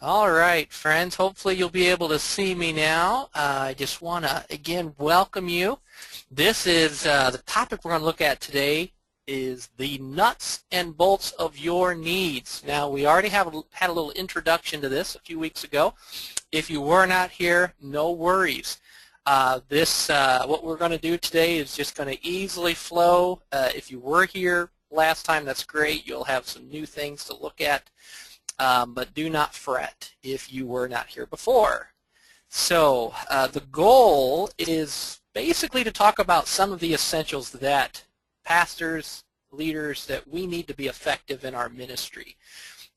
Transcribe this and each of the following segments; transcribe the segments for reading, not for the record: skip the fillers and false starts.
All right, friends. Hopefully you'll be able to see me now. I just want to, again, welcome you. This is the topic we're going to look at today is the nuts and bolts of your needs. Now, we already had a little introduction to this a few weeks ago. If you were not here, no worries. What we're going to do today is just going to easily flow. If you were here last time, that's great. You'll have some new things to look at. But do not fret if you were not here before. So the goal is basically to talk about some of the essentials that pastors, leaders, that we need to be effective in our ministry.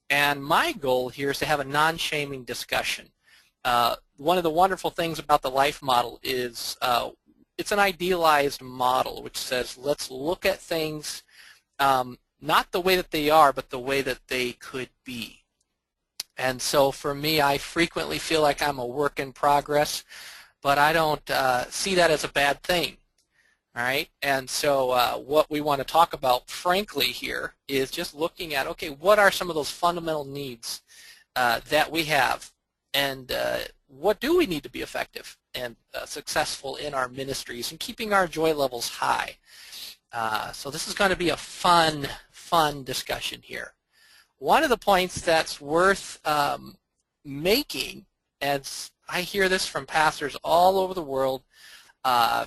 And my goal here is to have a non-shaming discussion. One of the wonderful things about the life model is it's an idealized model which says let's look at things not the way that they are, but the way that they could be. And so for me, I frequently feel like I'm a work in progress, but I don't see that as a bad thing. All right, and so what we want to talk about, frankly, here is just looking at, okay, what are some of those fundamental needs that we have, and what do we need to be effective and successful in our ministries and keeping our joy levels high. So this is going to be a fun discussion here. One of the points that's worth making, as I hear this from pastors all over the world,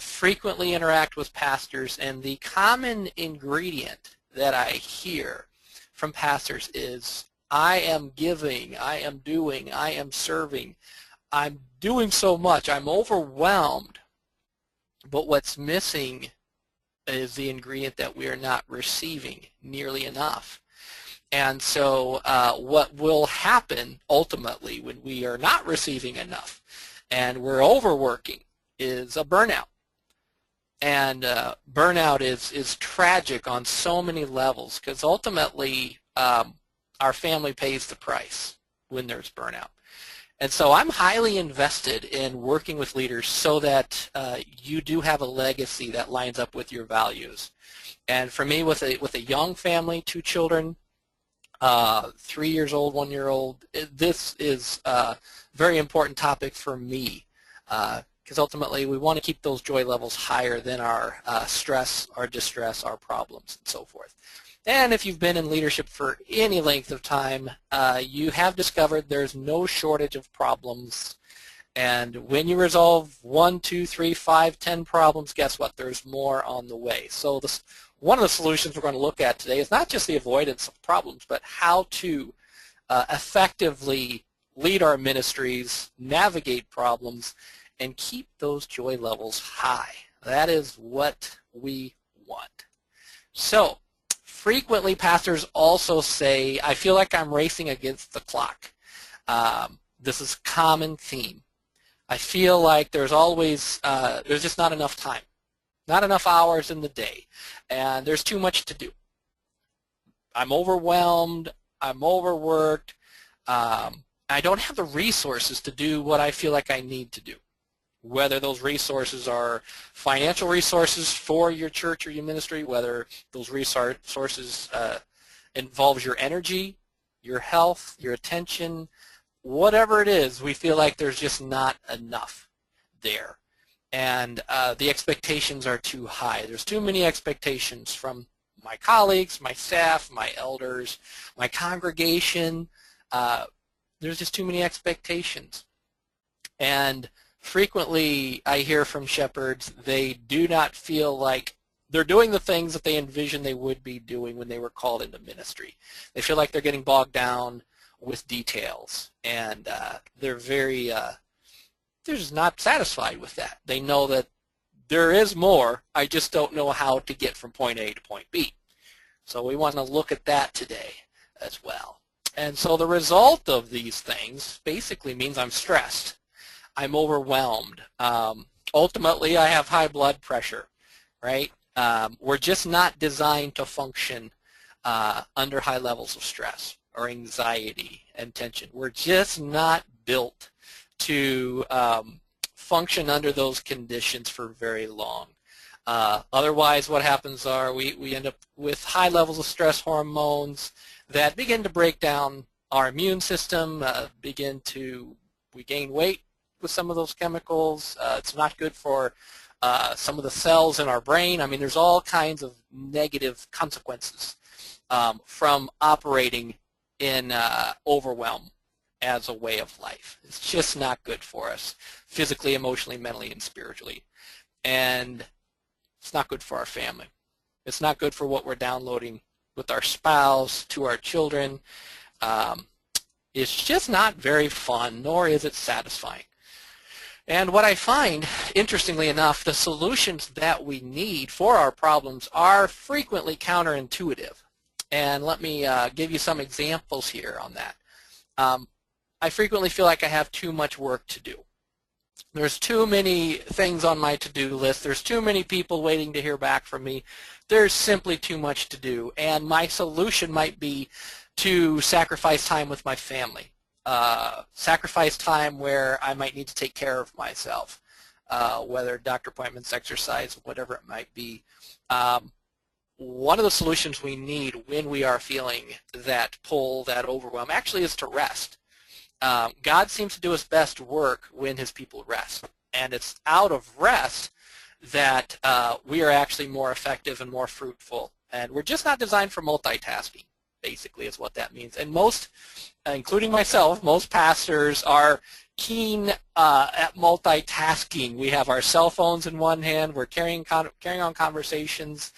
frequently interact with pastors, and the common ingredient that I hear from pastors is, I am giving, I am doing, I am serving, I'm doing so much, I'm overwhelmed, but what's missing is the ingredient that we are not receiving nearly enough. And so what will happen ultimately when we are not receiving enough and we're overworking is a burnout. And burnout is tragic on so many levels because ultimately our family pays the price when there's burnout. And so I'm highly invested in working with leaders so that you do have a legacy that lines up with your values. And for me, with a young family, 2 children, 3 years old, 1 year old, this is a very important topic for me because ultimately we want to keep those joy levels higher than our stress, our distress, our problems, and so forth. And if you've been in leadership for any length of time, you have discovered there's no shortage of problems. And when you resolve 1, 2, 3, 5, 10 problems, guess what? There's more on the way. So one of the solutions we're going to look at today is not just the avoidance of problems, but how to effectively lead our ministries, navigate problems, and keep those joy levels high. That is what we want. So frequently pastors also say, I feel like I'm racing against the clock. This is a common theme. I feel like there's just not enough time. Not enough hours in the day, and there's too much to do. I'm overwhelmed, I'm overworked, I don't have the resources to do what I feel like I need to do. Whether those resources are financial resources for your church or your ministry, whether those resources involves your energy, your health, your attention, whatever it is, we feel like there's just not enough there. And the expectations are too high. There's too many expectations from my colleagues, my staff, my elders, my congregation. There's just too many expectations. And frequently I hear from shepherds, they do not feel like they're doing the things that they envisioned they would be doing when they were called into ministry. They feel like they're getting bogged down with details, and they're just not satisfied with that. They know that there is more, I just don't know how to get from point A to point B. So we want to look at that today as well. And so the result of these things basically means I'm stressed. I'm overwhelmed. Ultimately, I have high blood pressure, right? We're just not designed to function under high levels of stress or anxiety and tension. We're just not built to function under those conditions for very long. Otherwise, what happens are we end up with high levels of stress hormones that begin to break down our immune system we gain weight with some of those chemicals. It's not good for some of the cells in our brain. I mean, there's all kinds of negative consequences from operating in overwhelm as a way of life. It's just not good for us physically, emotionally, mentally, and spiritually. And it's not good for our family. It's not good for what we're downloading with our spouse, to our children. It's just not very fun, nor is it satisfying. And what I find, interestingly enough, the solutions that we need for our problems are frequently counterintuitive. And let me give you some examples here on that. I frequently feel like I have too much work to do. There's too many things on my to-do list. There's too many people waiting to hear back from me. There's simply too much to do. And my solution might be to sacrifice time with my family. Sacrifice time where I might need to take care of myself, whether doctor appointments, exercise, whatever it might be. One of the solutions we need when we are feeling that pull, that overwhelm, actually is to rest. God seems to do his best work when his people rest. And it's out of rest that we are actually more effective and more fruitful. And we're just not designed for multitasking, basically, is what that means. And most, including myself, most pastors are keen at multitasking. We have our cell phones in one hand. We're carrying on conversations.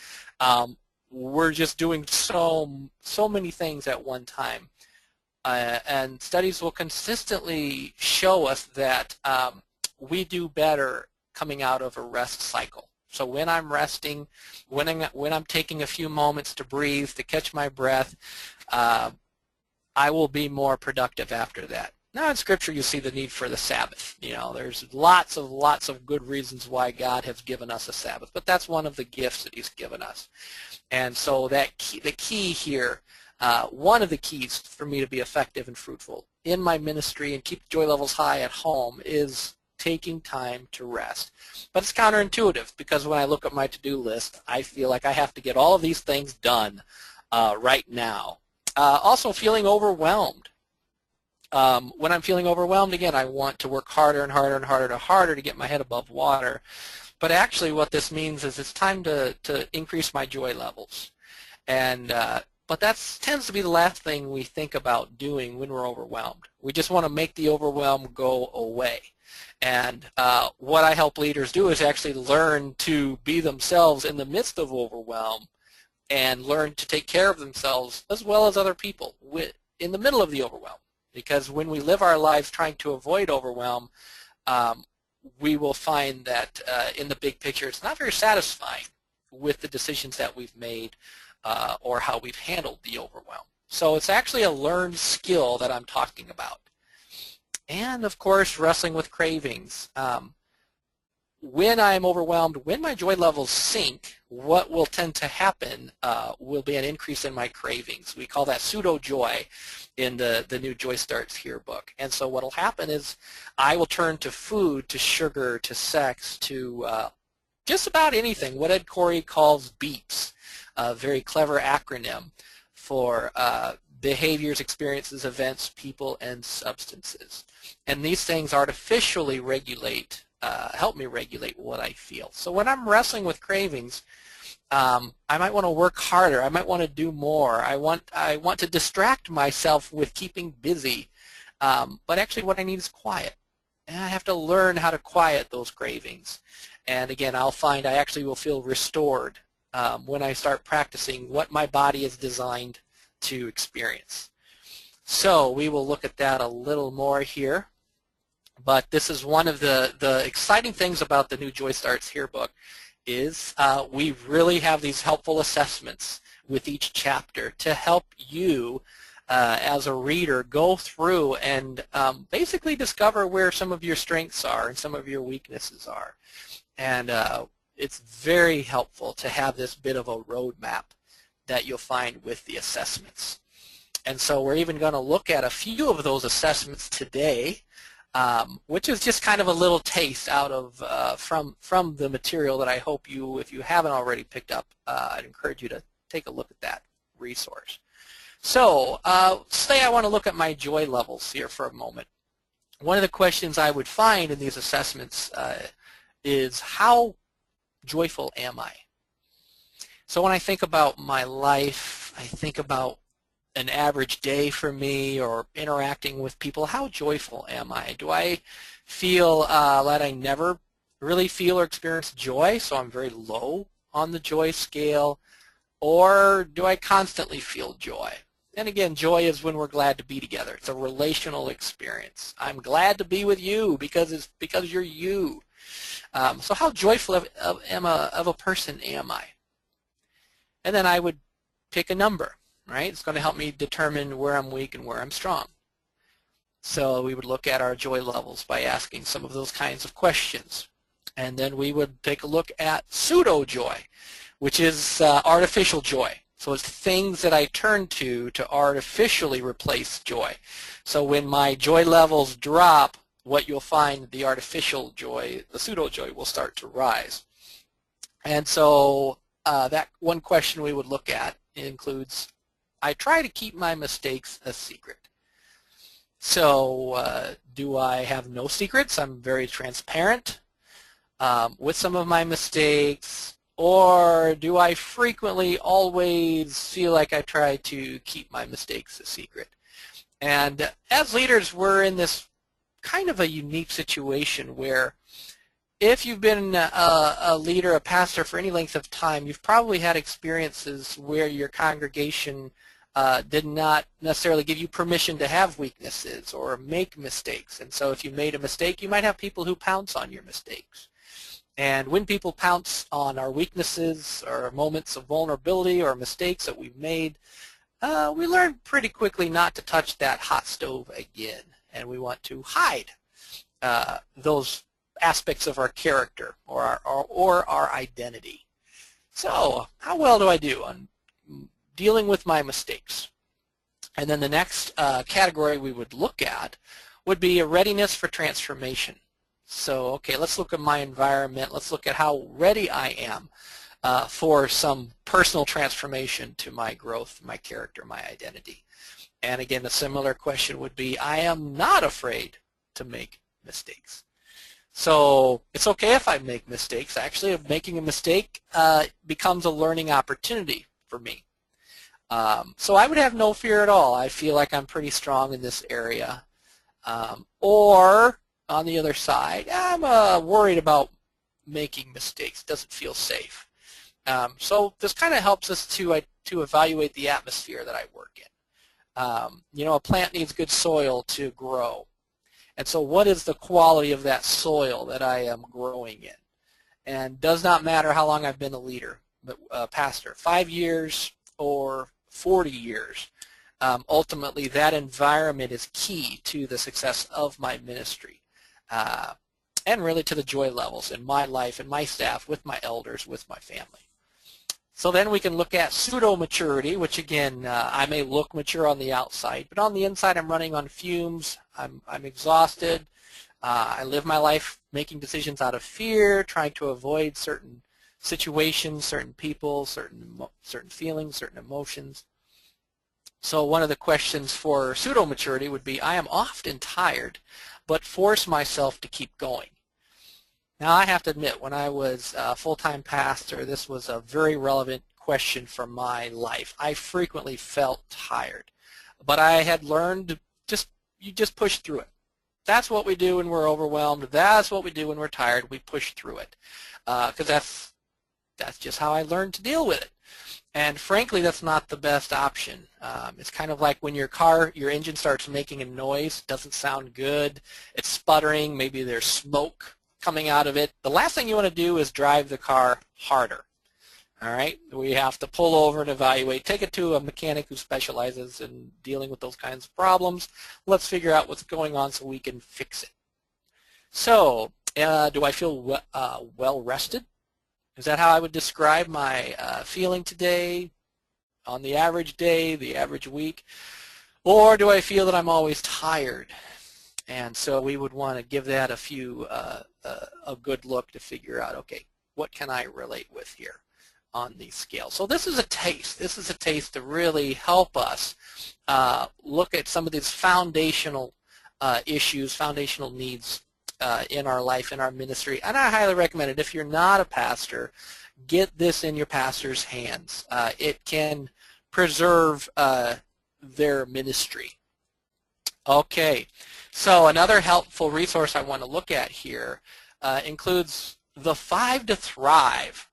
We're just doing so many things at one time. And studies will consistently show us that we do better coming out of a rest cycle. So when I'm resting, when I'm taking a few moments to breathe, to catch my breath, I will be more productive after that. Now in Scripture you see the need for the Sabbath. You know, there's lots of good reasons why God has given us a Sabbath, but that's one of the gifts that he's given us. And so the key here, one of the keys for me to be effective and fruitful in my ministry and keep joy levels high at home is taking time to rest. But it's counterintuitive because when I look at my to-do list, I feel like I have to get all of these things done right now. Also feeling overwhelmed. When I'm feeling overwhelmed, again, I want to work harder and harder and harder to get my head above water. But actually what this means is it's time to increase my joy levels. And but that tends to be the last thing we think about doing when we're overwhelmed. We just want to make the overwhelm go away. And what I help leaders do is actually learn to be themselves in the midst of overwhelm and learn to take care of themselves as well as other people in the middle of the overwhelm. Because when we live our lives trying to avoid overwhelm, we will find that in the big picture it's not very satisfying with the decisions that we've made or how we've handled the overwhelm. So it's actually a learned skill that I'm talking about. And of course, wrestling with cravings. When I'm overwhelmed, when my joy levels sink, what will tend to happen will be an increase in my cravings. We call that pseudo-joy in the new Joy Starts Here book. And so what will happen is I will turn to food, to sugar, to sex, to just about anything, what Ed Corey calls BEEPS, a very clever acronym for behaviors, experiences, events, people, and substances. And these things artificially regulate, help me regulate what I feel. So when I'm wrestling with cravings, I might want to work harder. I might want to do more. I want to distract myself with keeping busy. But actually what I need is quiet. And I have to learn how to quiet those cravings. And again, I'll find I actually will feel restored when I start practicing what my body is designed to experience. So we will look at that a little more here. But this is one of the exciting things about the new Joy Starts Here book is we really have these helpful assessments with each chapter to help you as a reader go through and basically discover where some of your strengths are and some of your weaknesses are. And it's very helpful to have this bit of a roadmap that you'll find with the assessments. And so we're even going to look at a few of those assessments today, which is just kind of a little taste out of from the material that I hope you, if you haven't already picked up, I'd encourage you to take a look at that resource. So say I want to look at my joy levels here for a moment. One of the questions I would find in these assessments is how joyful am I? So when I think about my life, I think about an average day for me or interacting with people. How joyful am I? Do I feel that I never really feel or experience joy, so I'm very low on the joy scale, or do I constantly feel joy? And again, joy is when we're glad to be together. It's a relational experience. I'm glad to be with you because you're you. So how joyful of a person am I? And then I would pick a number, right? It's going to help me determine where I'm weak and where I'm strong. So we would look at our joy levels by asking some of those kinds of questions. And then we would take a look at pseudo-joy, which is artificial joy. So it's things that I turn to artificially replace joy. So when my joy levels drop, what you'll find, the artificial joy, the pseudo-joy, will start to rise. And so that one question we would look at includes, I try to keep my mistakes a secret. So do I have no secrets? I'm very transparent with some of my mistakes, or do I frequently always feel like I try to keep my mistakes a secret? And as leaders, we're in this kind of a unique situation where if you've been a leader, a pastor for any length of time, you've probably had experiences where your congregation did not necessarily give you permission to have weaknesses or make mistakes. And so if you made a mistake, you might have people who pounce on your mistakes. And when people pounce on our weaknesses or moments of vulnerability or mistakes that we've made, we learn pretty quickly not to touch that hot stove again. And we want to hide those aspects of our character or our identity. So how well do I do on dealing with my mistakes? And then the next category we would look at would be a readiness for transformation. So okay, let's look at my environment. Let's look at how ready I am for some personal transformation to my growth, my character, my identity. And again, a similar question would be, I am not afraid to make mistakes. So it's okay if I make mistakes. Actually, if making a mistake becomes a learning opportunity for me. So I would have no fear at all. I feel like I'm pretty strong in this area. Or on the other side, I'm worried about making mistakes. It doesn't feel safe. So this kind of helps us to evaluate the atmosphere that I work in. You know, a plant needs good soil to grow. And so what is the quality of that soil that I am growing in? And does not matter how long I've been a leader, pastor, 5 years or 40 years. Ultimately, that environment is key to the success of my ministry and really to the joy levels in my life and my staff, with my elders, with my family. So then we can look at pseudo-maturity, which again, I may look mature on the outside, but on the inside I'm running on fumes, I'm exhausted, I live my life making decisions out of fear, trying to avoid certain situations, certain people, certain feelings, certain emotions. So one of the questions for pseudo-maturity would be, I am often tired, but force myself to keep going. Now, I have to admit, when I was a full-time pastor, this was a very relevant question for my life. I frequently felt tired, but I had learned you just push through it. That's what we do when we're overwhelmed. That's what we do when we're tired. We push through it because that's just how I learned to deal with it. And frankly, that's not the best option. It's kind of like when your engine starts making a noise, doesn't sound good, it's sputtering, maybe there's smoke coming out of it. The last thing you want to do is drive the car harder. All right, we have to pull over and evaluate, take it to a mechanic who specializes in dealing with those kinds of problems. Let's figure out what's going on so we can fix it. So, do I feel well rested? Is that how I would describe my feeling today, on the average day, the average week? Or do I feel that I'm always tired? And so we would want to give that a good look to figure out, okay, what can I relate with here on these scales. So this is a taste. This is a taste to really help us look at some of these foundational issues, foundational needs in our life, in our ministry. And I highly recommend it. If you're not a pastor, get this in your pastor's hands. It can preserve their ministry. Okay, so another helpful resource I want to look at here includes the 5 to Thrive.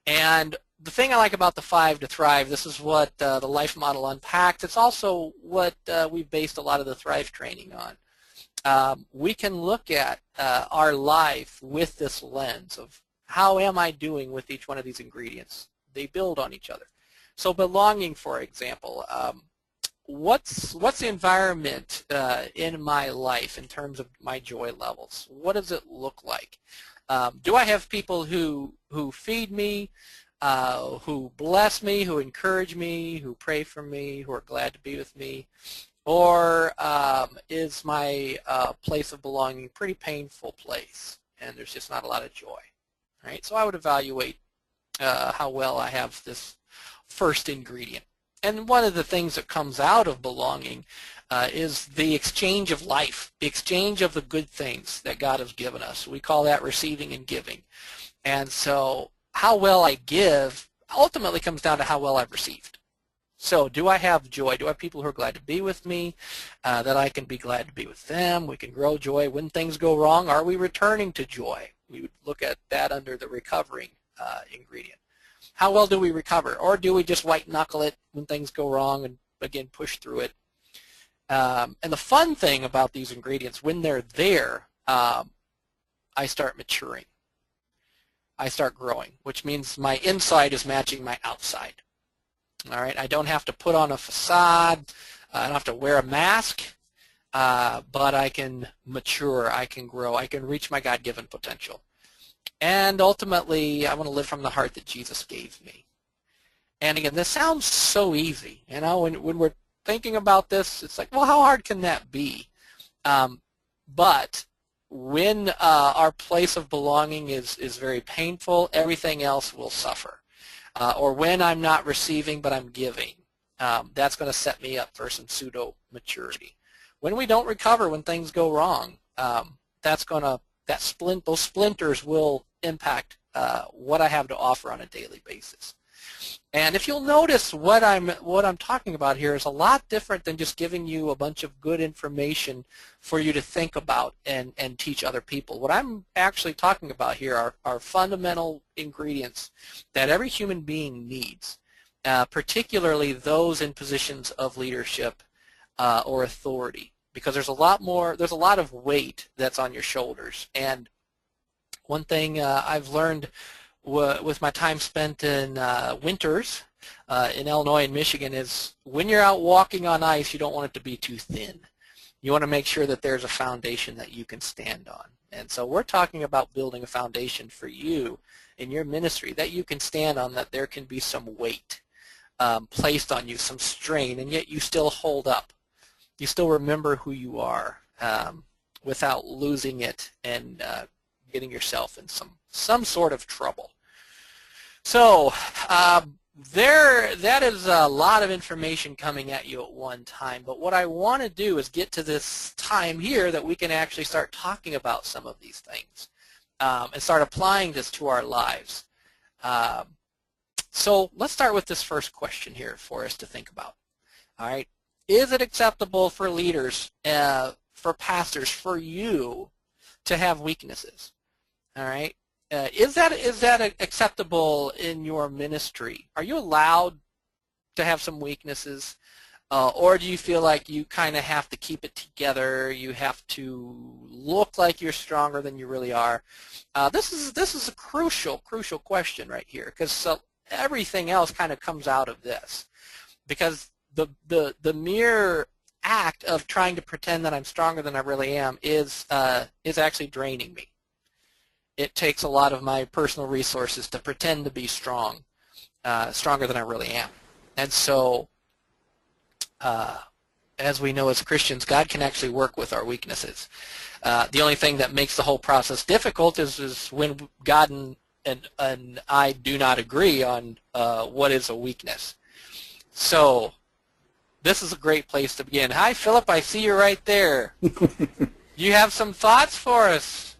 And the thing I like about the 5 to Thrive, this is what the life model unpacks. It's also what we've based a lot of the Thrive training on. We can look at our life with this lens of how am I doing with each one of these ingredients? They build on each other. So belonging, for example, what's the environment in my life in terms of my joy levels? What does it look like? Do I have people who feed me, who bless me, who encourage me, who pray for me, who are glad to be with me? Or is my place of belonging a pretty painful place and there's just not a lot of joy? Right? So I would evaluate how well I have this first ingredient. And one of the things that comes out of belonging is the exchange of life, the exchange of the good things that God has given us. We call that receiving and giving. And so how well I give ultimately comes down to how well I've received. So do I have joy? Do I have people who are glad to be with me, that I can be glad to be with them? We can grow joy when things go wrong. Are we returning to joy? We would look at that under the recovering ingredient. How well do we recover? Or do we just white knuckle it when things go wrong and, again, push through it? And the fun thing about these ingredients, when they're there, I start maturing. I start growing, which means my inside is matching my outside. All right, I don't have to put on a facade. I don't have to wear a mask, but I can mature. I can grow. I can reach my God-given potential. And ultimately, I want to live from the heart that Jesus gave me. And again, this sounds so easy. You know, when we're thinking about this, it's like, well, how hard can that be? But when our place of belonging is very painful, everything else will suffer. Or when I'm not receiving but I'm giving, that's going to set me up for some pseudo-maturity. When we don't recover, when things go wrong, those splinters will impact what I have to offer on a daily basis. And if you'll notice, what I'm talking about here is a lot different than just giving you a bunch of good information for you to think about and teach other people. What I'm actually talking about here are fundamental ingredients that every human being needs, particularly those in positions of leadership or authority, because there's a lot of weight that's on your shoulders. And one thing I've learned with my time spent in winters in Illinois and Michigan is when you're out walking on ice, you don't want it to be too thin. You want to make sure that there's a foundation that you can stand on. And so we're talking about building a foundation for you in your ministry that you can stand on, that there can be some weight placed on you, some strain, and yet you still hold up. You still remember who you are without losing it and getting yourself in some sort of trouble. So that is a lot of information coming at you at one time, but what I want to do is get to this time here that we can actually start talking about some of these things and start applying this to our lives. So let's start with this first question here for us to think about. All right, is it acceptable for leaders, for pastors, for you to have weaknesses? All right. Is that acceptable in your ministry? Are you allowed to have some weaknesses, or do you feel like you kind of have to keep it together? You have to look like you're stronger than you really are. This is a crucial question right here, because everything else kind of comes out of this, because the mere act of trying to pretend that I'm stronger than I really am is actually draining me. It takes a lot of my personal resources to pretend to be strong, stronger than I really am. And so, as we know as Christians, God can actually work with our weaknesses. The only thing that makes the whole process difficult is when God and I do not agree on what is a weakness. So this is a great place to begin. Hi, Philip. I see you right there. You have some thoughts for us?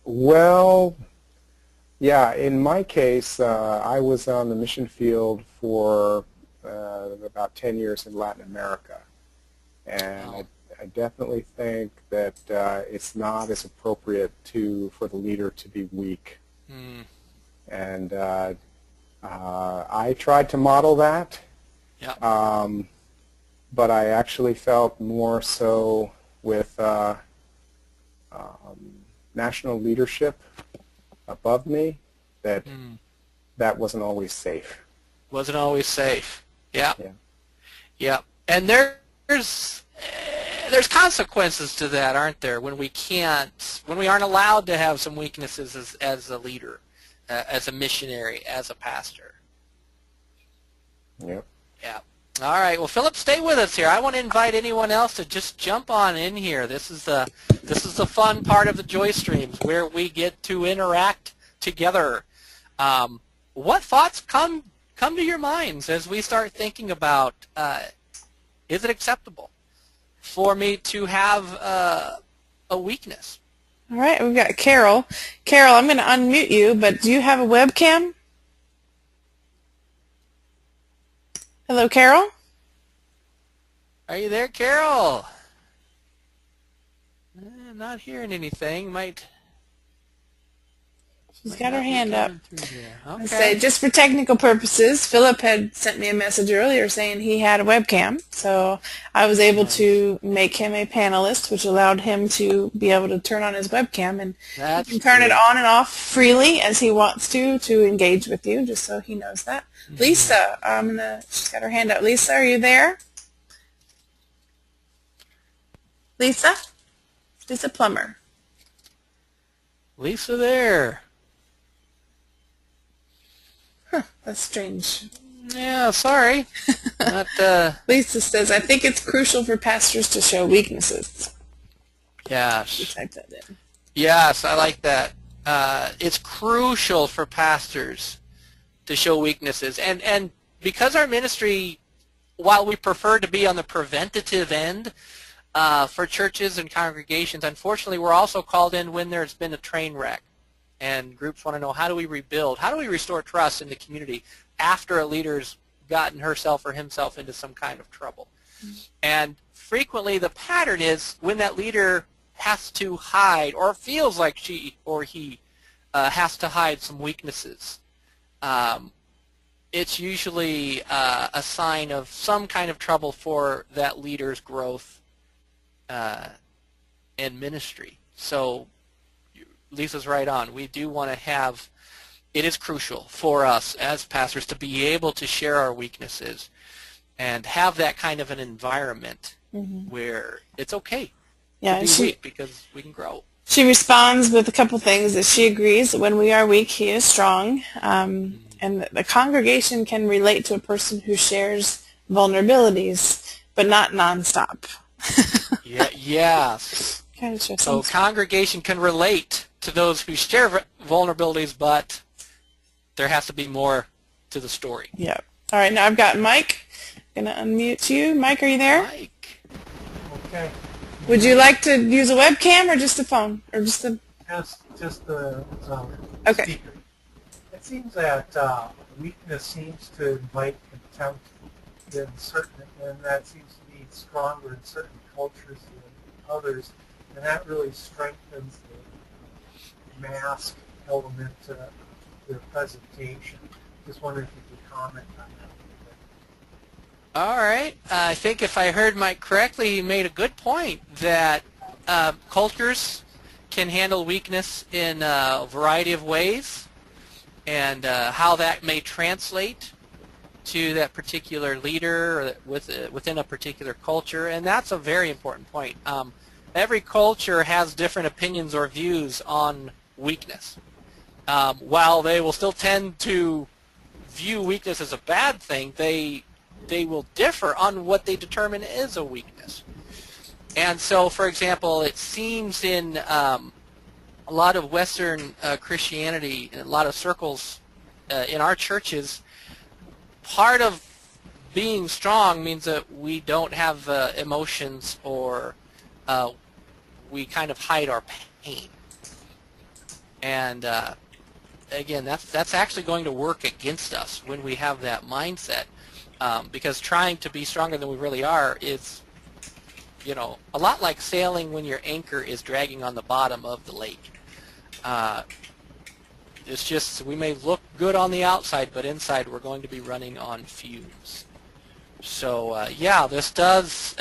Well, yeah, in my case, I was on the mission field for about 10 years in Latin America. And Wow. I definitely think that it's not as appropriate for the leader to be weak. And I tried to model that, Yeah. but I actually felt more so with national leadership above me that that wasn't always safe. Wasn't always safe. Yeah. Yeah. Yeah. And there's consequences to that, aren't there? When we aren't allowed to have some weaknesses as a leader, as a missionary, as a pastor. Yep. Yeah. All right. Well, Philip, stay with us here. I want to invite anyone else to just jump on in here. This is the fun part of the Joy Streams where we get to interact together. What thoughts come to your minds as we start thinking about is it acceptable for me to have a weakness? All right, we've got Carol. Carol, I'm going to unmute you, but do you have a webcam? Hello, Carol? Are you there, Carol? Not hearing anything. She's got her hand up. Okay. I say, just for technical purposes, Philip had sent me a message earlier saying he had a webcam, so I was able to make him a panelist, which allowed him to be able to turn on his webcam, and he can turn it on and off freely as he wants to engage with you, just so he knows that. Lisa, she's got her hand up. Lisa, are you there? Lisa? Lisa Plummer. Lisa there. That's strange. Yeah, sorry. Not, Lisa says, I think it's crucial for pastors to show weaknesses. Yes. You type that in. Yes, I like that. It's crucial for pastors to show weaknesses. And because our ministry, while we prefer to be on the preventative end for churches and congregations, unfortunately we're also called in when there's been a train wreck. And groups want to know, how do we rebuild? How do we restore trust in the community after a leader's gotten herself or himself into some kind of trouble? And frequently the pattern is when that leader has to hide or feels like she or he has to hide some weaknesses. It's usually a sign of some kind of trouble for that leader's growth and ministry. So Lisa's right on. We do want to have, it is crucial for us as pastors to be able to share our weaknesses and have that kind of an environment where it's okay to be weak because we can grow. She responds with a couple things that she agrees that when we are weak, he is strong. And the congregation can relate to a person who shares vulnerabilities, but not nonstop. Yes. So congregation can relate to those who share vulnerabilities, but there has to be more to the story. Yeah. All right, now I've got Mike. I'm going to unmute you. Mike, are you there? Mike. Okay. Would you like to use a webcam or just a phone? Or just the... Just the okay. Speaker. It seems that weakness seems to invite contempt in certain, and that seems to be stronger in certain cultures than others, and that really strengthens the mask element to their presentation. Just wondering if you could comment on that. All right. I think if I heard Mike correctly, he made a good point that cultures can handle weakness in a variety of ways, and how that may translate to that particular leader or within a particular culture, and that's a very important point. Every culture has different opinions or views on weakness. While they will still tend to view weakness as a bad thing, they will differ on what they determine is a weakness. And so, for example, it seems in a lot of Western Christianity, in a lot of circles in our churches, part of being strong means that we don't have emotions, or we kind of hide our pain. And again, that's actually going to work against us when we have that mindset, because trying to be stronger than we really are is, you know, a lot like sailing when your anchor is dragging on the bottom of the lake. It's just, we may look good on the outside, but inside we're going to be running on fumes. So yeah, this does,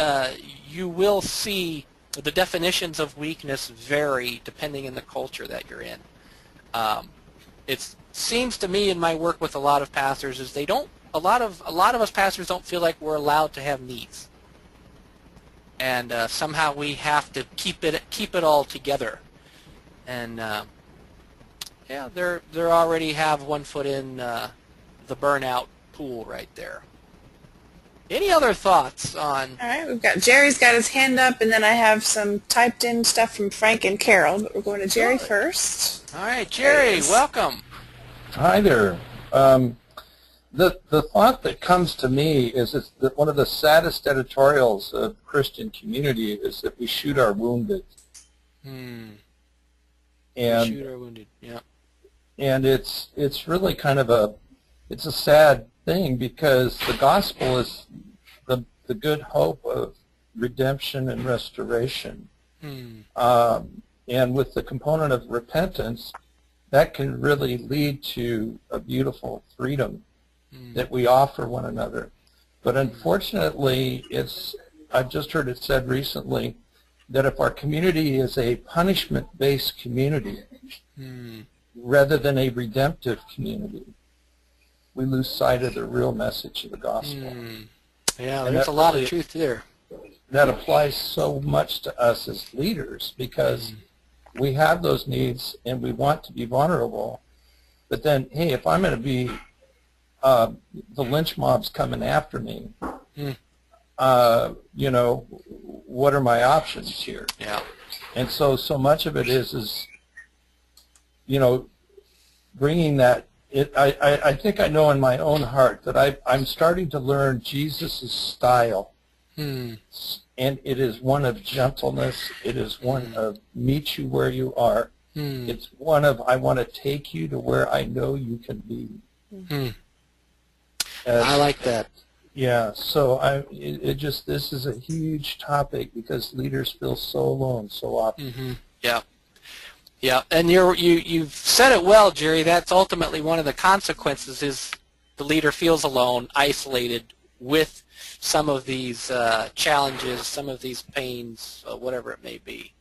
you will see the definitions of weakness vary depending on the culture that you're in. It seems to me in my work with a lot of pastors is they don't, a lot of us pastors don't feel like we're allowed to have needs. And somehow we have to keep it all together. And yeah, they already have one foot in the burnout pool right there. Any other thoughts on? All right, we've got Jerry's got his hand up, and then I have some typed in stuff from Frank and Carol, but we're going to Jerry first. All right, Jerry, welcome. Hi there. The thought that comes to me is that one of the saddest editorials of Christian community is that we shoot our wounded. And we shoot our wounded, yeah. And it's really kind of a sad thing, because the gospel is the good hope of redemption and restoration. And with the component of repentance, that can really lead to a beautiful freedom that we offer one another. But unfortunately, I've just heard it said recently that if our community is a punishment-based community rather than a redemptive community, we lose sight of the real message of the gospel. Yeah, there's a lot of truth there. That applies so much to us as leaders, because we have those needs and we want to be vulnerable. But then, hey, if I'm going to be, the lynch mob's coming after me, you know, what are my options here? Yeah. And so much of it is, you know, bringing that. I think I know in my own heart that I'm starting to learn Jesus' style. And it is one of gentleness. It is one of meet you where you are. It's one of, I want to take you to where I know you can be. I like that. Yeah, so this is a huge topic, because leaders feel so alone so often. Yeah. Yeah, and you've said it well, Jerry. That's ultimately one of the consequences, is the leader feels alone, isolated with some of these challenges, some of these pains, whatever it may be.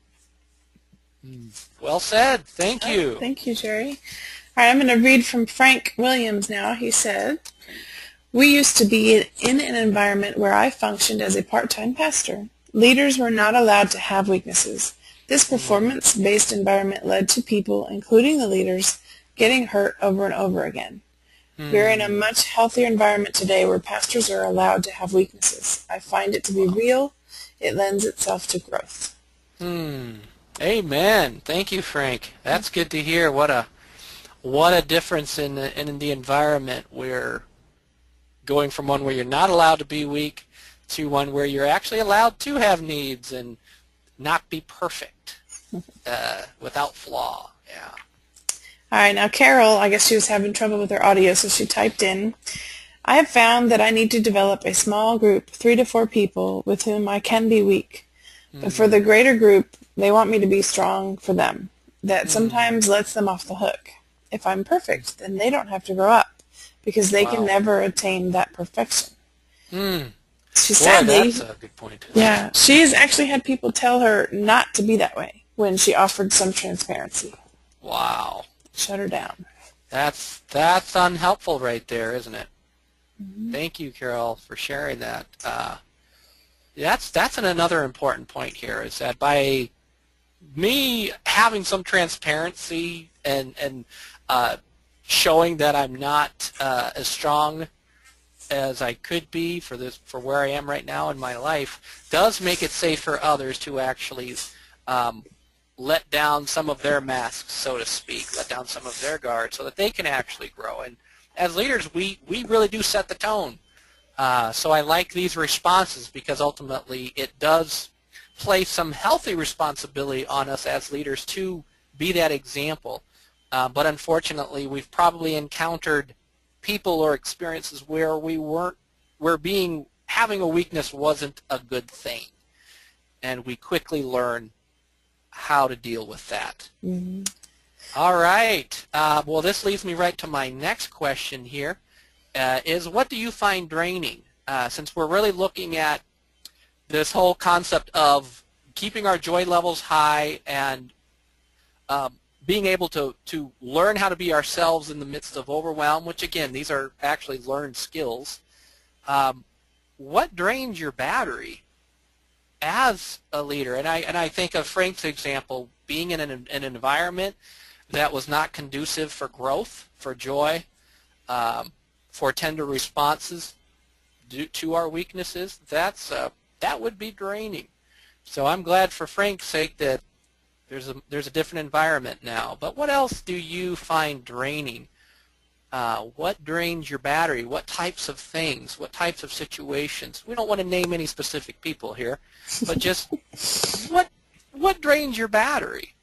Well said. Thank you. Thank you, Jerry. All right, I'm going to read from Frank Williams now. He said, "We used to be in an environment where I functioned as a part-time pastor. Leaders were not allowed to have weaknesses. This performance-based environment led to people, including the leaders, getting hurt over and over again. We're in a much healthier environment today where pastors are allowed to have weaknesses. I find it to be real. It lends itself to growth." Amen. Thank you, Frank. That's good to hear. What a difference in the environment, where going from one where you're not allowed to be weak to one where you're actually allowed to have needs and not be perfect, without flaw. Yeah. All right, now Carol, I guess she was having trouble with her audio, so she typed in, "I have found that I need to develop a small group, 3 to 4 people, with whom I can be weak. But for the greater group, they want me to be strong for them. That sometimes lets them off the hook. If I'm perfect, then they don't have to grow up, because they can never attain that perfection." She sadly, that's a good point. Yeah, she has actually had people tell her not to be that way when she offered some transparency. Wow. Shut her down. That's unhelpful right there, isn't it? Thank you, Carol, for sharing that. That's another important point here, is that by me having some transparency and showing that I'm not as strong as I could be for where I am right now in my life, does make it safe for others to actually let down some of their masks, so to speak, let down some of their guard so that they can actually grow. And as leaders, we really do set the tone. So I like these responses because ultimately it does place some healthy responsibility on us as leaders to be that example. But unfortunately, we've probably encountered people or experiences where having a weakness wasn't a good thing. And we quickly learn how to deal with that. Mm-hmm. All right. Well, this leads me right to my next question here, is what do you find draining? Since we're really looking at this whole concept of keeping our joy levels high and being able to learn how to be ourselves in the midst of overwhelm, which again, these are actually learned skills. What drains your battery as a leader? And I think of Frank's example, being in an environment that was not conducive for growth, for joy, for tender responses due to our weaknesses. That would be draining. So I'm glad for Frank's sake that there's a different environment now. But what else do you find draining? What drains your battery? What types of things? What types of situations? We don't want to name any specific people here, but just what drains your battery?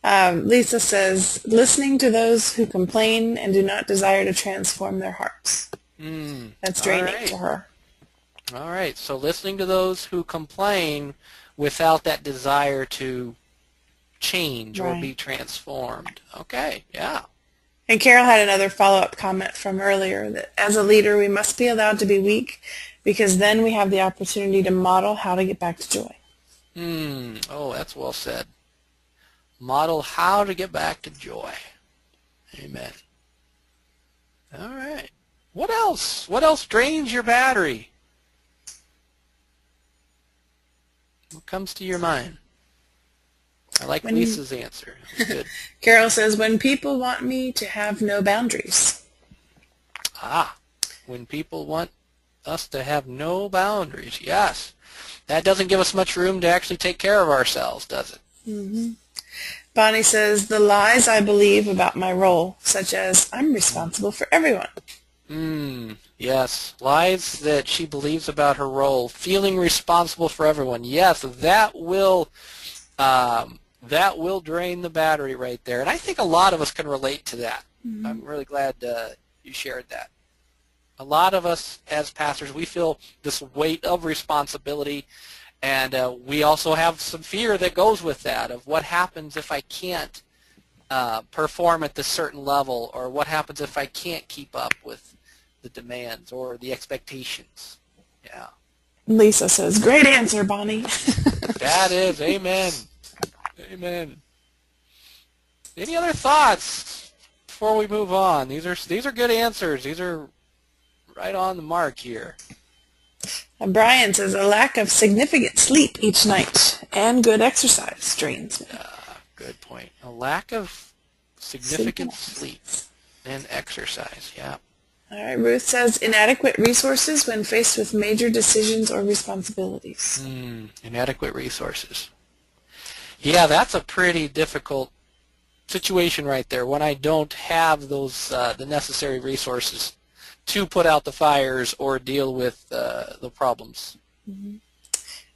Lisa says, listening to those who complain and do not desire to transform their hearts. That's draining to her. All right, so listening to those who complain without that desire to change or be transformed. Okay, yeah. And Carol had another follow-up comment from earlier that as a leader we must be allowed to be weak because then we have the opportunity to model how to get back to joy. Oh, that's well said. Model how to get back to joy. Amen. All right. What else? What else drains your battery? What comes to your mind? I like Lisa's answer. That's good. Carol says, when people want me to have no boundaries. When people want us to have no boundaries. Yes. That doesn't give us much room to actually take care of ourselves, does it? Mm-hmm. Bonnie says, the lies I believe about my role, such as I'm responsible for everyone. Yes, lies that she believes about her role, feeling responsible for everyone. Yes, that will drain the battery right there. And I think a lot of us can relate to that. I'm really glad you shared that. A lot of us as pastors, we feel this weight of responsibility, and we also have some fear that goes with that of what happens if I can't perform at this certain level, or what happens if I can't keep up with the demands or the expectations. Yeah. Lisa says, great answer, Bonnie. That is, amen. Amen. Any other thoughts before we move on? These are good answers. These are right on the mark here. And Brian says, a lack of significant sleep each night and good exercise drains me. Good point. A lack of significant sleep and exercise, yeah. All right, Ruth says, inadequate resources when faced with major decisions or responsibilities. Inadequate resources. Yeah, that's a pretty difficult situation right there when I don't have those the necessary resources to put out the fires or deal with the problems. And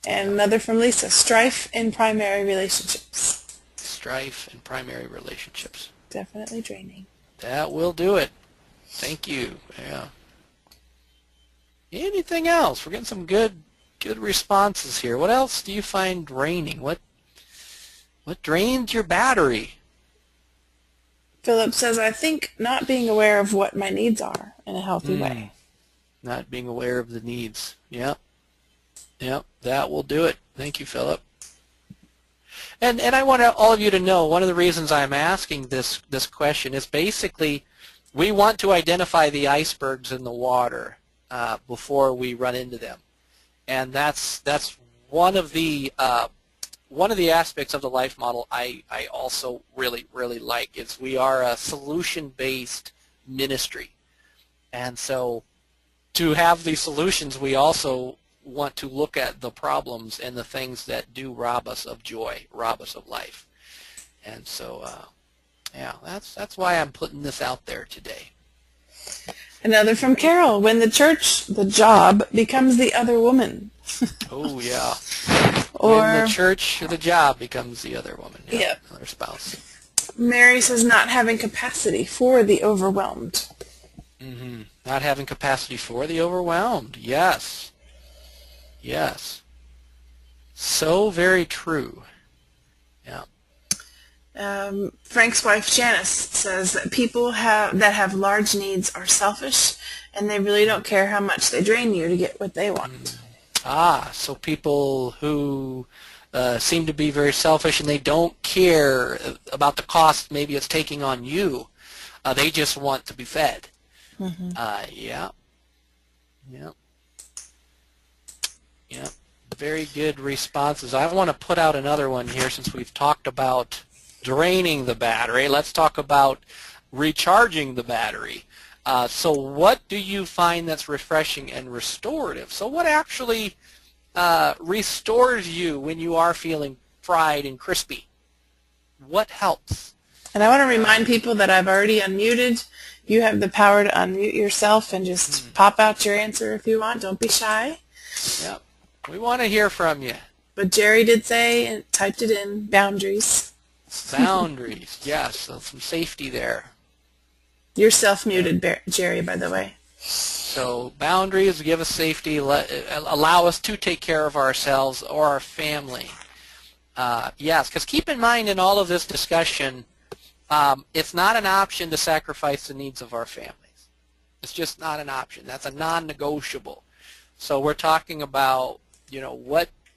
another from Lisa, strife in primary relationships. Strife in primary relationships. Definitely draining. That will do it. Thank you. Yeah. Anything else? We're getting some good responses here. What else do you find draining? What drains your battery? Philip says, I think not being aware of what my needs are in a healthy way. Not being aware of the needs. Yep. Yep. That will do it. Thank you, Philip. And I want all of you to know, one of the reasons I'm asking this question is basically we want to identify the icebergs in the water before we run into them, and that's one of the aspects of the life model I also really like. Is we are a solution-based ministry, and so to have these solutions, we also want to look at the problems and the things that do rob us of joy, rob us of life. And so, yeah, that's why I'm putting this out there today. Another from Carol. When the church, the job, becomes the other woman. Oh, yeah. Or when the church, the job becomes the other woman. Yeah, yep. Another spouse. Mary says not having capacity for the overwhelmed. Mm-hmm. Not having capacity for the overwhelmed. Yes. Yes. So very true. Yeah. Frank's wife Janice says that people that have large needs are selfish, and they really don't care how much they drain you to get what they want. So people who seem to be very selfish and they don't care about the cost maybe it's taking on you. They just want to be fed. Mm-hmm. Yeah. Very good responses. I want to put out another one here since we've talked about draining the battery. Let's talk about recharging the battery. So what do you find that's refreshing and restorative? So what actually restores you when you are feeling fried and crispy? What helps? And I want to remind people that I've already unmuted. You have the power to unmute yourself and just pop out your answer if you want. Don't be shy. Yep. We want to hear from you. But Jerry did say, and typed it in, boundaries. Boundaries, yes. So some safety there. You're self-muted, Jerry, by the way. So boundaries give us safety, allow us to take care of ourselves or our family. Yes, because keep in mind in all of this discussion, it's not an option to sacrifice the needs of our families. It's just not an option. That's a non-negotiable. So we're talking about,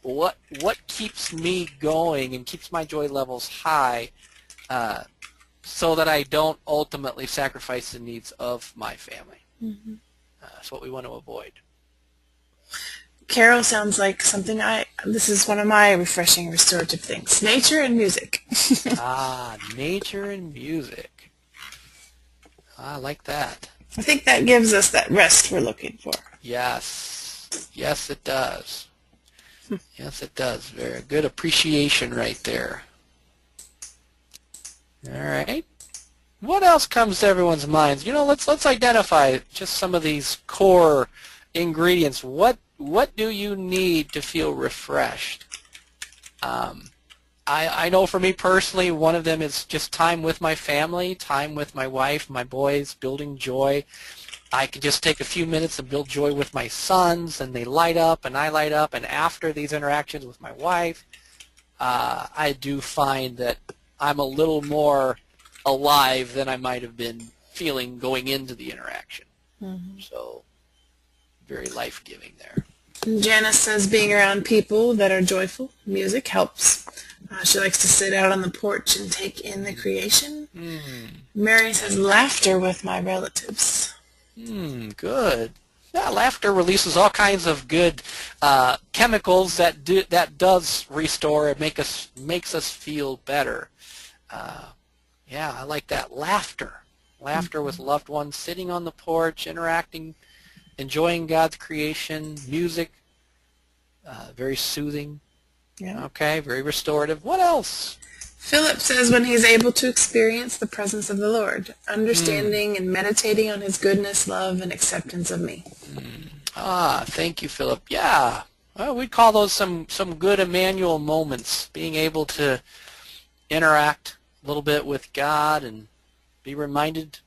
what keeps me going and keeps my joy levels high, so that I don't ultimately sacrifice the needs of my family. Mm-hmm. That's what we want to avoid. Carol sounds like something this is one of my refreshing restorative things. Nature and music. Nature and music. I like that. I think that gives us that rest we're looking for. Yes. Yes, it does. Yes, it does. Very good appreciation right there. All right. What else comes to everyone's minds? Let's identify just some of these core ingredients. What do you need to feel refreshed? I know for me personally, one of them is just time with my family, time with my wife, my boys, building joy. I can just take a few minutes and build joy with my sons, and they light up, and I light up. And after these interactions with my wife, I do find that I'm a little more alive than I might have been feeling going into the interaction. Mm-hmm. So, very life-giving there. Janice says being around people that are joyful, music helps. She likes to sit out on the porch and take in the creation. Mary says laughter with my relatives. Good. Yeah, laughter releases all kinds of good chemicals that does restore and makes us feel better. Yeah, I like that. Laughter with loved ones, sitting on the porch, interacting, enjoying God's creation. Music, very soothing. Yeah. Okay, very restorative. What else? Philip says when he's able to experience the presence of the Lord, understanding and meditating on his goodness, love, and acceptance of me. Thank you, Philip. Yeah, well, we'd call those some good Emmanuel moments, being able to interact a little bit with God and be reminded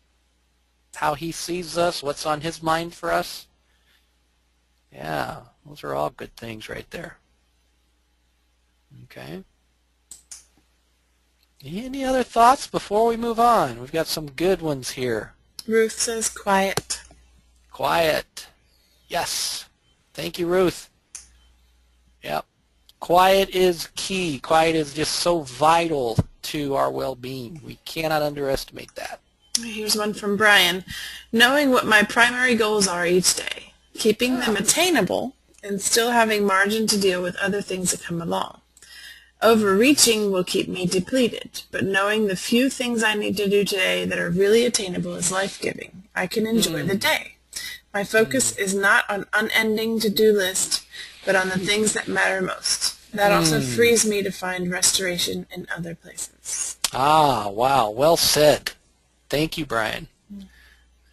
how he sees us, what's on his mind for us. Yeah, those are all good things right there. Okay. Any other thoughts before we move on? We've got some good ones here. Ruth says quiet. Quiet. Yes. Thank you, Ruth. Yep. Quiet is key. Quiet is just so vital to our well-being. We cannot underestimate that. Here's one from Brian. Knowing what my primary goals are each day, keeping them attainable, and still having margin to deal with other things that come along. Overreaching will keep me depleted, but knowing the few things I need to do today that are really attainable is life-giving. I can enjoy the day. My focus is not on unending to-do list, but on the things that matter most. That also frees me to find restoration in other places. Ah, wow. Well said. Thank you, Brian.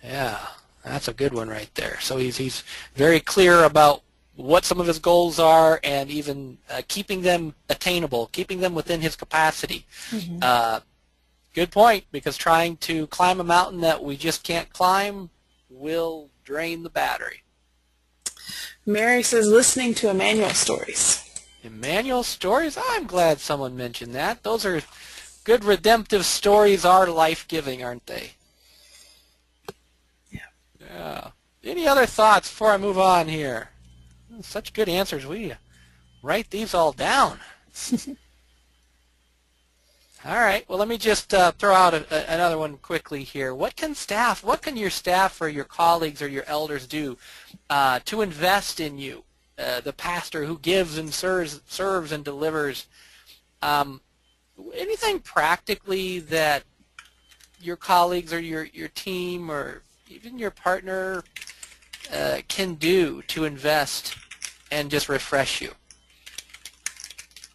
Yeah, that's a good one right there. So he's very clear about what some of his goals are, and even keeping them attainable, keeping them within his capacity. Good point, because trying to climb a mountain that we just can't climb will drain the battery. Mary says listening to Emmanuel stories. Emmanuel stories? I'm glad someone mentioned that. Those are good redemptive stories, are life-giving, aren't they? Yeah. Any other thoughts before I move on here? Such good answers. We write these all down. All right. Well, let me just throw out another one quickly here. What can your staff or your colleagues or your elders do to invest in you, the pastor who gives and serves and delivers? Anything practically that your colleagues or your team or even your partner can do to invest and just refresh you?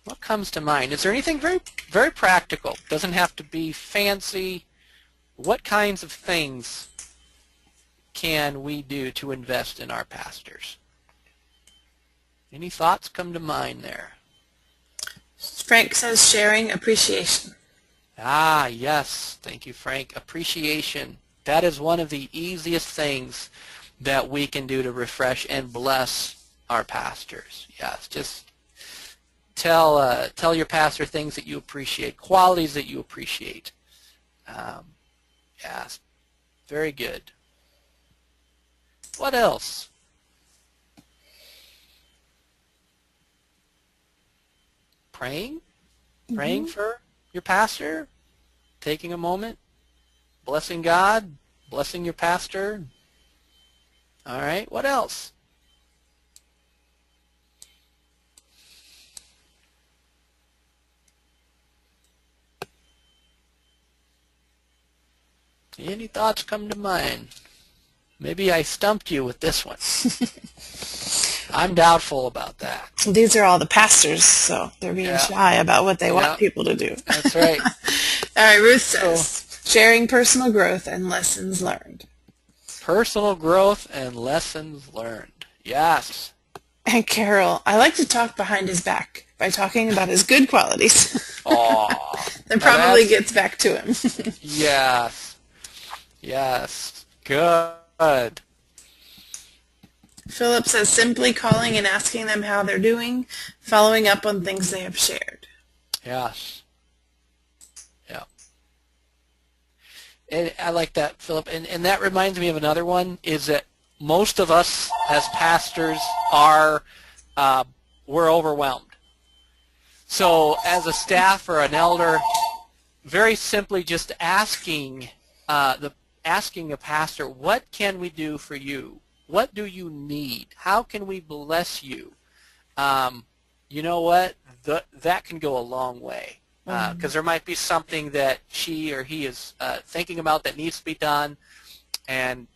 What comes to mind? Is there anything very, very practical? Doesn't have to be fancy. What kinds of things can we do to invest in our pastors? Any thoughts come to mind there? Frank says sharing appreciation. Ah, yes. Thank you, Frank. Appreciation. That is one of the easiest things that we can do to refresh and bless our pastors. Yes, just tell your pastor things that you appreciate, qualities that you appreciate. Yes, very good. What else? Praying for your pastor, taking a moment, blessing God, blessing your pastor. All right, what else? Any thoughts come to mind? Maybe I stumped you with this one. I'm doubtful about that. These are all the pastors, so they're being shy about what they want people to do. That's right. All right, Ruth says, sharing personal growth and lessons learned. Personal growth and lessons learned. Yes. And Carol, I like to talk behind his back by talking about his good qualities. That probably gets back to him. Yes. Yes. Good. Philip says simply calling and asking them how they're doing, following up on things they have shared. Yes. Yeah. And I like that, Philip. And that reminds me of another one, is that most of us as pastors we're overwhelmed. So as a staff or an elder, very simply just asking a pastor, what can we do for you? What do you need? How can we bless you? You know what? That can go a long way, because there might be something that she or he is thinking about that needs to be done, and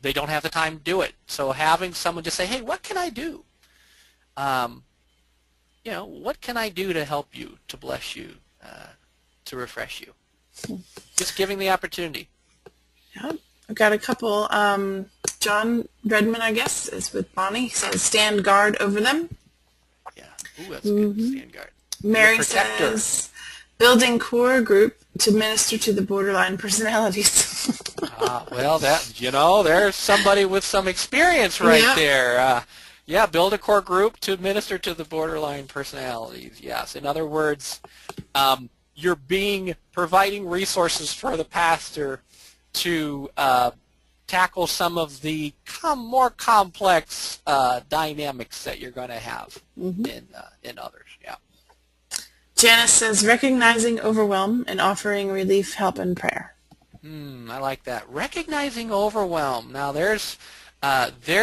they don't have the time to do it. So having someone just say, hey, what can I do? What can I do to help you, to bless you, to refresh you? Just giving the opportunity. Yeah, I've got a couple. John Redmond, I guess, is with Bonnie. He says, stand guard over them. Yeah. Ooh, that's good. Stand guard. Mary says, building core group to minister to the borderline personalities. Well, there's somebody with some experience right there. Build a core group to minister to the borderline personalities. Yes. In other words, you're providing resources for the pastor to tackle some of the more complex dynamics that you're going to have in others. Yeah. Janice says, recognizing overwhelm and offering relief, help, and prayer. I like that. Recognizing overwhelm. Now, there's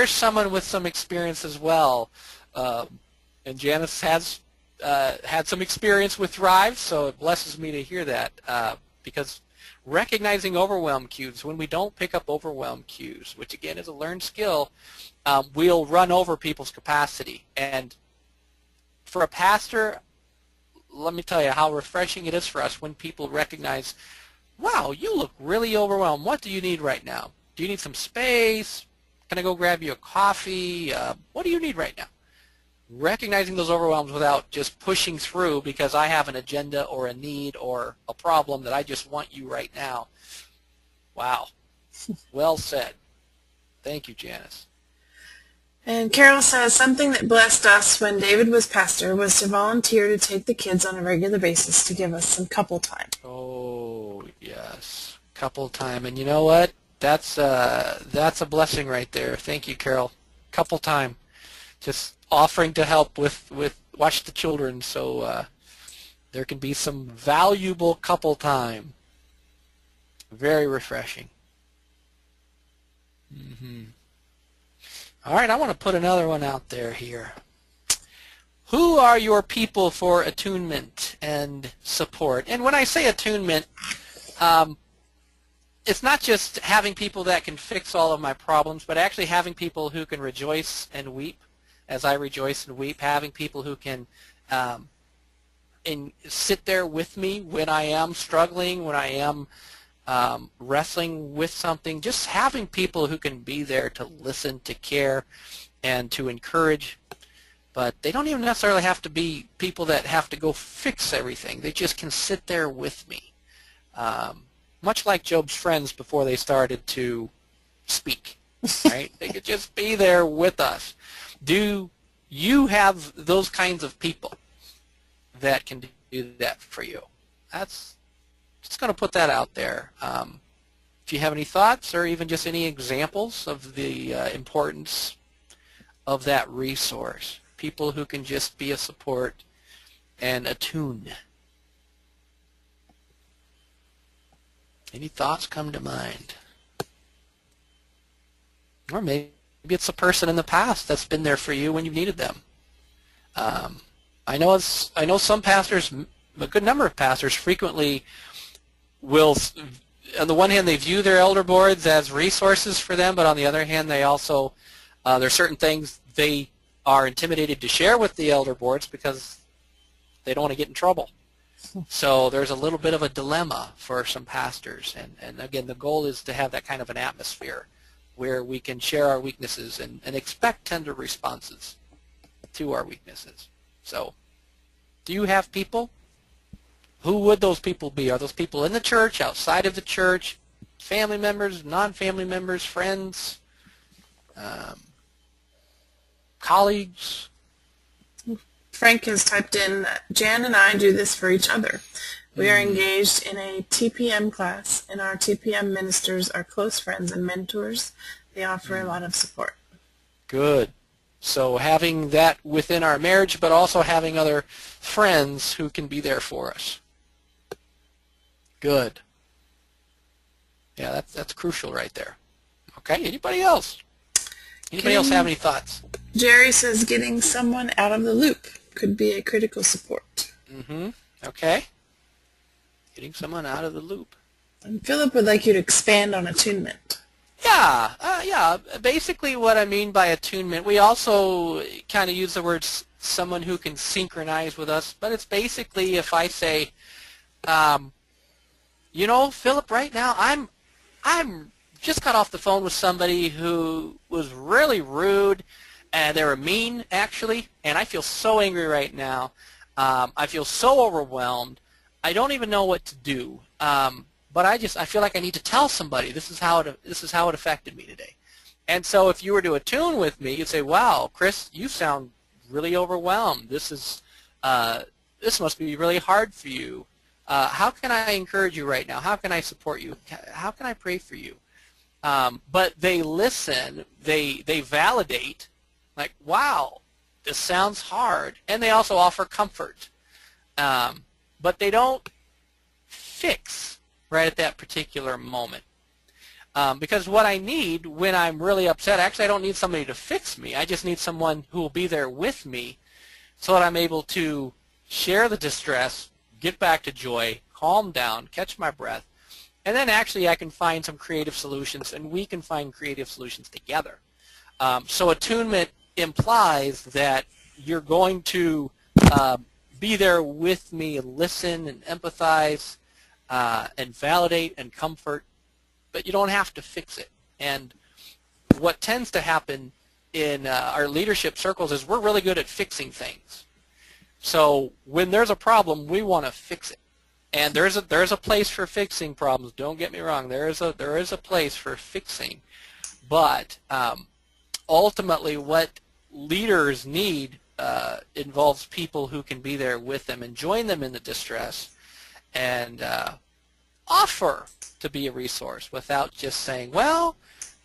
someone with some experience as well, and Janice has had some experience with Thrive, so it blesses me to hear that, because Recognizing overwhelm cues. When we don't pick up overwhelm cues, which again is a learned skill, we'll run over people's capacity. And for a pastor, let me tell you how refreshing it is for us when people recognize, wow, you look really overwhelmed. What do you need right now? Do you need some space? Can I go grab you a coffee? What do you need right now? Recognizing those overwhelms without just pushing through because I have an agenda or a need or a problem that I just want you right now. Wow. Well said. Thank you, Janice. And Carol says, something that blessed us when David was pastor was to volunteer to take the kids on a regular basis to give us some couple time. Oh, yes. Couple time. And you know what? That's a blessing right there. Thank you, Carol. Couple time. Just offering to help with watch the children so there can be some valuable couple time. Very refreshing. All right, I want to put another one out there here. Who are your people for attunement and support? And when I say attunement, it's not just having people that can fix all of my problems, but actually having people who can rejoice and weep as I rejoice and weep, having people who can sit there with me when I am struggling, when I am wrestling with something, just having people who can be there to listen, to care, and to encourage. But they don't even necessarily have to be people that have to go fix everything. They just can sit there with me. Much like Job's friends before they started to speak, right? They could just be there with us. Do you have those kinds of people that can do that for you? That's just going to put that out there. If you have any thoughts or even just any examples of the importance of that resource, people who can just be a support and attune. Any thoughts come to mind? Or maybe it's a person in the past that's been there for you when you needed them. I know some pastors, a good number of pastors, frequently will, on the one hand, they view their elder boards as resources for them, but on the other hand, they also, there are certain things they are intimidated to share with the elder boards because they don't want to get in trouble. So there's a little bit of a dilemma for some pastors. And again, the goal is to have that kind of an atmosphere where we can share our weaknesses and expect tender responses to our weaknesses. So do you have people? Who would those people be? Are those people in the church, outside of the church, family members, non-family members, friends, colleagues? Frank has typed in, Jan and I do this for each other. We are engaged in a TPM class, and our TPM ministers are close friends and mentors. They offer a lot of support. Good. So having that within our marriage, but also having other friends who can be there for us. Good. Yeah, that's crucial right there. Okay, anybody else? Anybody else have any thoughts? Jerry says getting someone out of the loop could be a critical support. Okay. Getting someone out of the loop. And Philip would like you to expand on attunement. Yeah. Basically what I mean by attunement, we also kind of use the word someone who can synchronize with us, but it's basically if I say, you know, Philip, right now I'm just got off the phone with somebody who was really rude, and they were mean, actually, and I feel so angry right now. I feel so overwhelmed. I don't even know what to do. But I feel like I need to tell somebody this is how it affected me today. And so if you were to attune with me, you'd say, wow, Chris, you sound really overwhelmed. This must be really hard for you. How can I encourage you right now? How can I support you? How can I pray for you? But they listen, they validate, like, wow, this sounds hard. And they also offer comfort. But they don't fix right at that particular moment. Because what I need when I'm really upset, actually I don't need somebody to fix me. I just need someone who will be there with me so that I'm able to share the distress, get back to joy, calm down, catch my breath, and then actually I can find some creative solutions, and we can find creative solutions together. So attunement implies that you're going to be there with me, listen and empathize and validate and comfort, but you don't have to fix it. And what tends to happen in our leadership circles is we're really good at fixing things. So when there's a problem, we want to fix it. And there's a place for fixing problems. Don't get me wrong. There is a place for fixing, but ultimately, what leaders need involves people who can be there with them and join them in the distress, and offer to be a resource without just saying, "Well,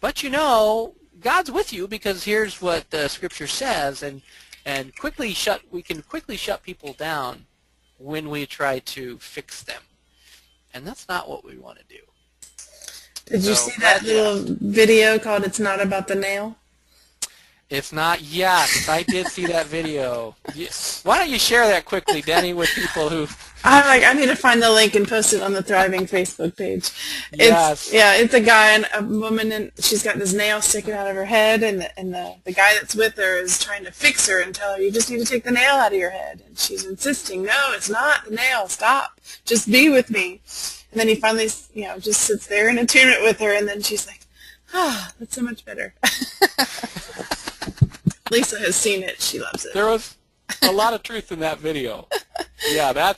but you know, God's with you because here's what the Scripture says," and we can quickly shut people down when we try to fix them, and that's not what we want to do. Did you see that little video called "It's Not About the Nail"? It's not yet. I did see that video. Yes. Why don't you share that quickly, Denny, with people who... I need to find the link and post it on the Thriving Facebook page. Yes. It's a guy and a woman, and she's got this nail sticking out of her head, and the guy that's with her is trying to fix her and tell her, "You just need to take the nail out of your head." And she's insisting, "No, it's not the nail. Stop. Just be with me." And then he finally, just sits there in attunement with her, and then she's like, that's so much better. Lisa has seen it. She loves it. There was a lot of truth in that video. Yeah,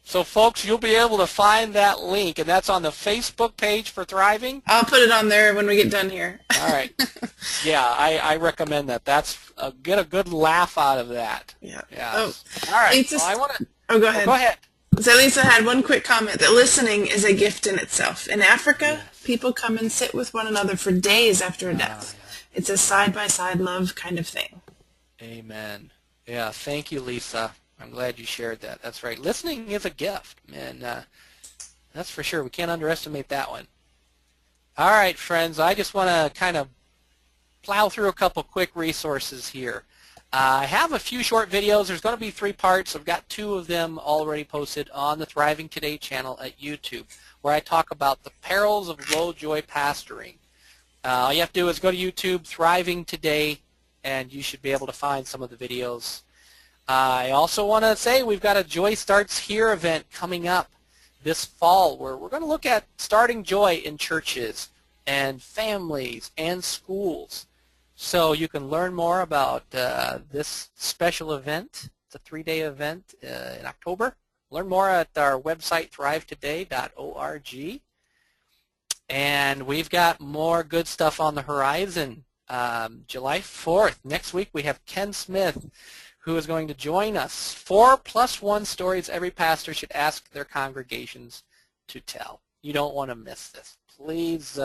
so folks, you'll be able to find that link, and that's on the Facebook page for Thriving. I'll put it on there when we get done here. All right. Yeah, I recommend that. Get a good laugh out of that. Yeah. Oh. All right. Lisa, go ahead. Go ahead. So Lisa had one quick comment that listening is a gift in itself. In Africa, people come and sit with one another for days after a death. It's a side-by-side love kind of thing. Amen. Yeah, thank you, Lisa. I'm glad you shared that. That's right. Listening is a gift, and that's for sure. We can't underestimate that one. All right, friends, I just want to kind of plow through a couple quick resources here. I have a few short videos. There's going to be 3 parts. I've got 2 of them already posted on the Thriving Today channel at YouTube, where I talk about the perils of low joy pastoring. All you have to do is go to YouTube, Thriving Today, and you should be able to find some of the videos. I also want to say we've got a Joy Starts Here event coming up this fall, where we're going to look at starting joy in churches and families and schools. So you can learn more about this special event. It's a 3-day event in October. Learn more at our website, thrivetoday.org. And we've got more good stuff on the horizon. July 4th, next week, we have Ken Smith, who is going to join us. 4+1 stories every pastor should ask their congregations to tell. You don't want to miss this. Please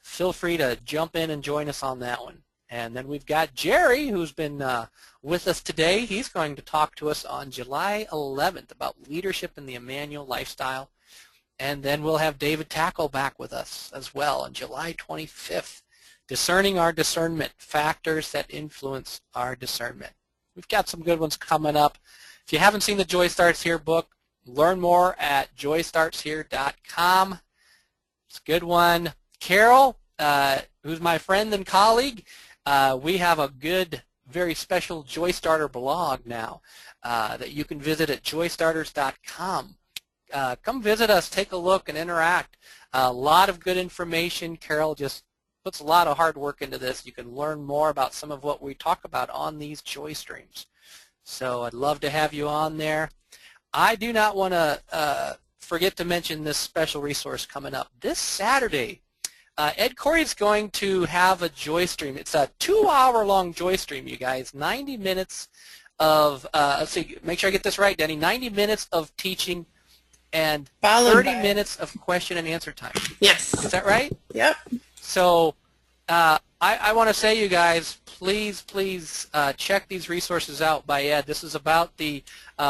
feel free to jump in and join us on that one. And then we've got Jerry, who's been with us today. He's going to talk to us on July 11th about leadership in the Emmanuel lifestyle. And then we'll have David Tackle back with us as well on July 25th, discerning our discernment, factors that influence our discernment. We've got some good ones coming up. If you haven't seen the Joy Starts Here book, learn more at joystartshere.com. It's a good one. Carol, who's my friend and colleague, we have a good, very special Joy Starter blog now that you can visit at joystarters.com. Come visit us, take a look, and interact. A lot of good information. Carol just puts a lot of hard work into this. You can learn more about some of what we talk about on these joy streams. So I'd love to have you on there. I do not want to forget to mention this special resource coming up. This Saturday, Ed Corey is going to have a joy stream. It's a 2-hour-long joy stream, you guys. 90 minutes of, let's see, make sure I get this right, Denny, 90 minutes of teaching and 30 minutes of question and answer time. Yes. Is that right? Yep. So I want to say, you guys, please check these resources out by Ed. This is about the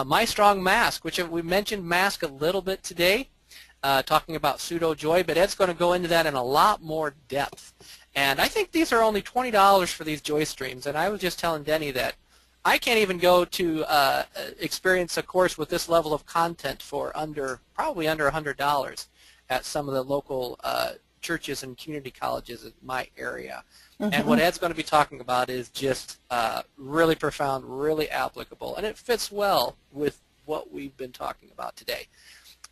My Strong Mask, which we mentioned mask a little bit today, talking about pseudo-joy, but Ed's going to go into that in a lot more depth. And I think these are only $20 for these joy streams, and I was just telling Denny that I can't even go to experience a course with this level of content for probably under $100. at some of the local churches and community colleges in my area. And what Ed's going to be talking about is just really profound, really applicable, and it fits well with what we've been talking about today.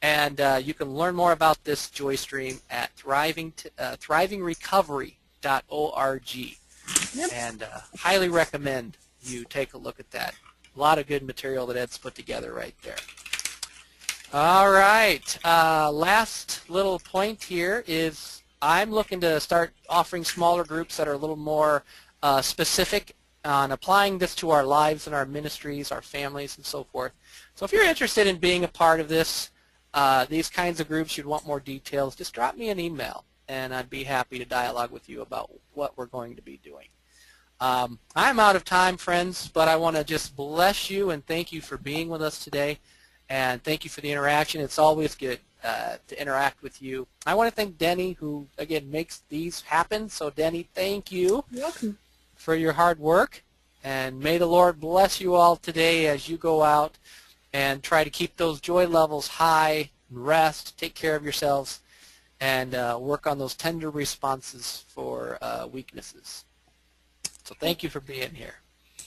And you can learn more about this joy stream at thrivingrecovery.org. Yep. And highly recommend you take a look at that. A lot of good material that Ed's put together right there. All right, last little point here is I'm looking to start offering smaller groups that are a little more specific on applying this to our lives and our ministries, our families, and so forth. So if you're interested in being a part of this, these kinds of groups, you'd want more details, just drop me an email, and I'd be happy to dialogue with you about what we're going to be doing. I'm out of time, friends, but I want to just bless you and thank you for being with us today, and thank you for the interaction. It's always good to interact with you. I want to thank Denny, who, again, makes these happen. So, Denny, thank you. You're welcome. For your hard work, and may the Lord bless you all today as you go out and try to keep those joy levels high, rest, take care of yourselves, and work on those tender responses for weaknesses. So thank you for being here.